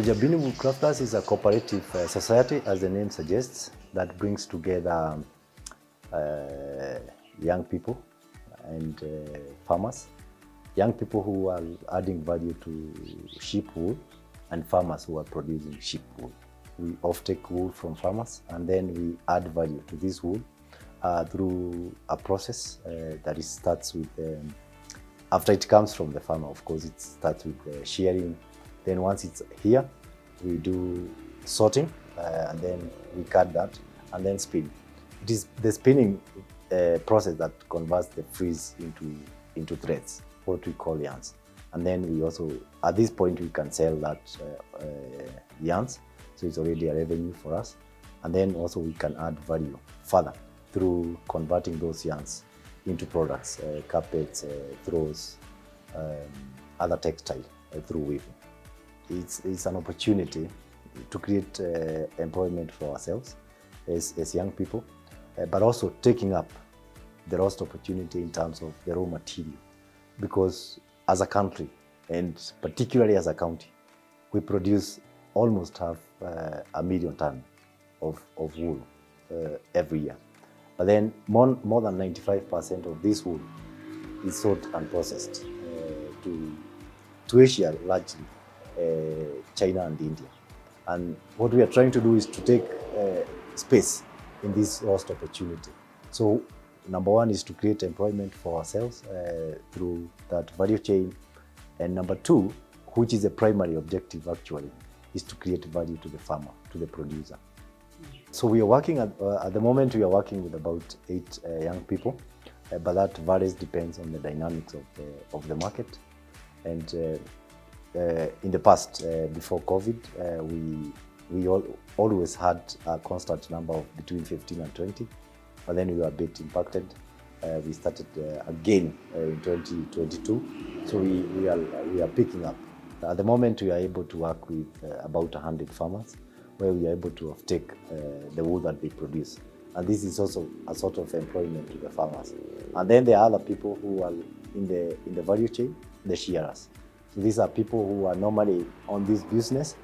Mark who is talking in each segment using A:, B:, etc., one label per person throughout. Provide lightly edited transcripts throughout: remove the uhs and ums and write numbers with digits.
A: Njambini Woolcrafters is a cooperative society, as the name suggests, that brings together young people and farmers. Young people who are adding value to sheep wool and farmers who are producing sheep wool. We off-take wool from farmers and then we add value to this wool through a process that starts with, after it comes from the farmer, of course, it starts with shearing. Then once it's here, we do sorting and then we cut that and then spin. It is the spinning process that converts the frizz into threads, what we call yarns. And then we also, at this point, we can sell that yarns. So it's already a revenue for us. And then also we can add value further through converting those yarns into products, carpets, throws, other textile through weaving. It's an opportunity to create employment for ourselves as young people, but also taking up the lost opportunity in terms of the raw material. Because as a country, and particularly as a county, we produce almost half 1,000,000 tons of wool every year. But then more than 95% of this wool is sold and processed to Asia, largely China and India. And what we are trying to do is to take space in this lost opportunity. So number one is to create employment for ourselves through that value chain. And number two, which is the primary objective actually, is to create value to the farmer, to the producer. So we are working at the moment, we are working with about 8 young people, but that varies, depends on the dynamics of the market. And in the past, before COVID, we always had a constant number of between 15 and 20, but then we were a bit impacted. We started again in 2022, so we are picking up. At the moment, we are able to work with about 100 farmers, where we are able to take the wool that they produce. And this is also a sort of employment to the farmers. And then there are other people who are in the value chain, the shearers. So these are people who are normally on this business,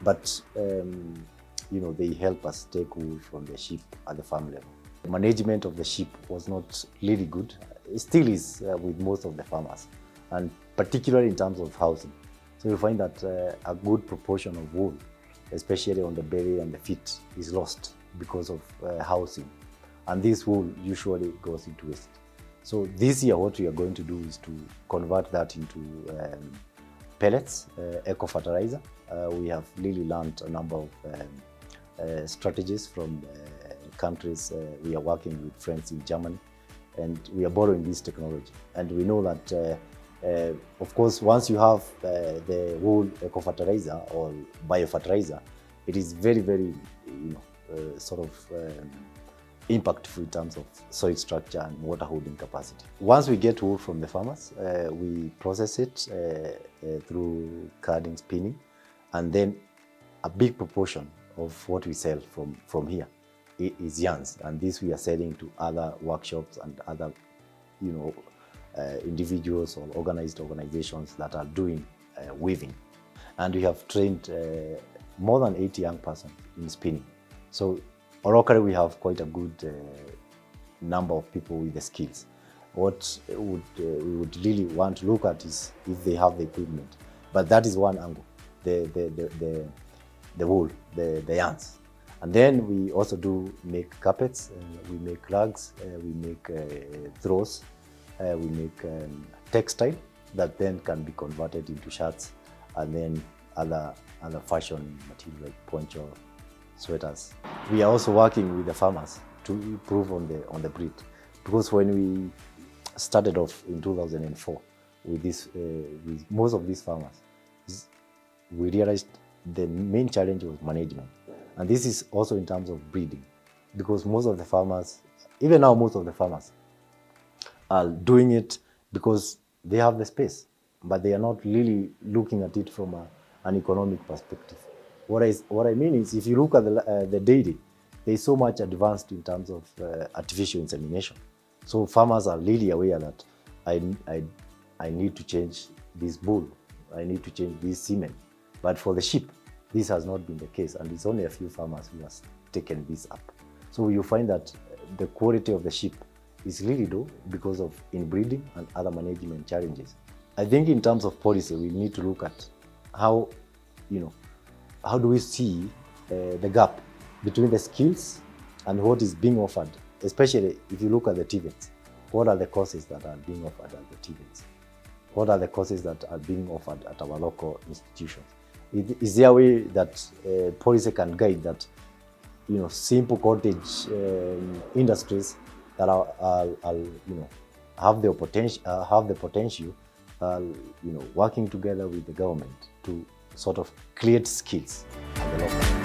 A: but they help us take wool from the sheep at the farm level. The management of the sheep was not really good. It still is with most of the farmers, and particularly in terms of housing. So you find that a good proportion of wool, especially on the belly and the feet, is lost because of housing. And this wool usually goes into waste. So this year what we are going to do is to convert that into pellets, eco-fertilizer. We have really learned a number of strategies from countries. We are working with friends in Germany, and we are borrowing this technology. And we know that of course, once you have the wool eco-fertilizer or biofertilizer, it is very, very, sort of impactful in terms of soil structure and water holding capacity. Once we get wool from the farmers, we process it through carding, spinning, and then a big proportion of what we sell from here is yarns, and this we are selling to other workshops and other, individuals or organized organizations that are doing weaving. And we have trained more than 80 young persons in spinning. So locally we have quite a good number of people with the skills. What we would really want to look at is if they have the equipment. But that is one angle, the wool, the yarns. And then we also do make carpets, we make rugs, we make throws, we make textile that then can be converted into shirts, and then other fashion material like poncho, sweaters. We are also working with the farmers to improve on the breed, because when we started off in 2004 with this, with most of these farmers, we realized the main challenge was management. And this is also in terms of breeding, because most of the farmers, even now most of the farmers, are doing it because they have the space, but they are not really looking at it from an economic perspective. What I mean is, if you look at the dairy, there is so much advanced in terms of artificial insemination. So farmers are really aware that I need to change this bull, I need to change this semen. But for the sheep, this has not been the case, and it's only a few farmers who has taken this up. So you find that the quality of the sheep is really low because of inbreeding and other management challenges. I think in terms of policy, we need to look at how, how do we see the gap between the skills and what is being offered, especially if you look at the TVETs. What are the courses that are being offered at the TVETs? What are the courses that are being offered at our local institutions? Is there a way that policy can guide that, simple cottage industries that have the potential, working together with the government to sort of create skills at the local.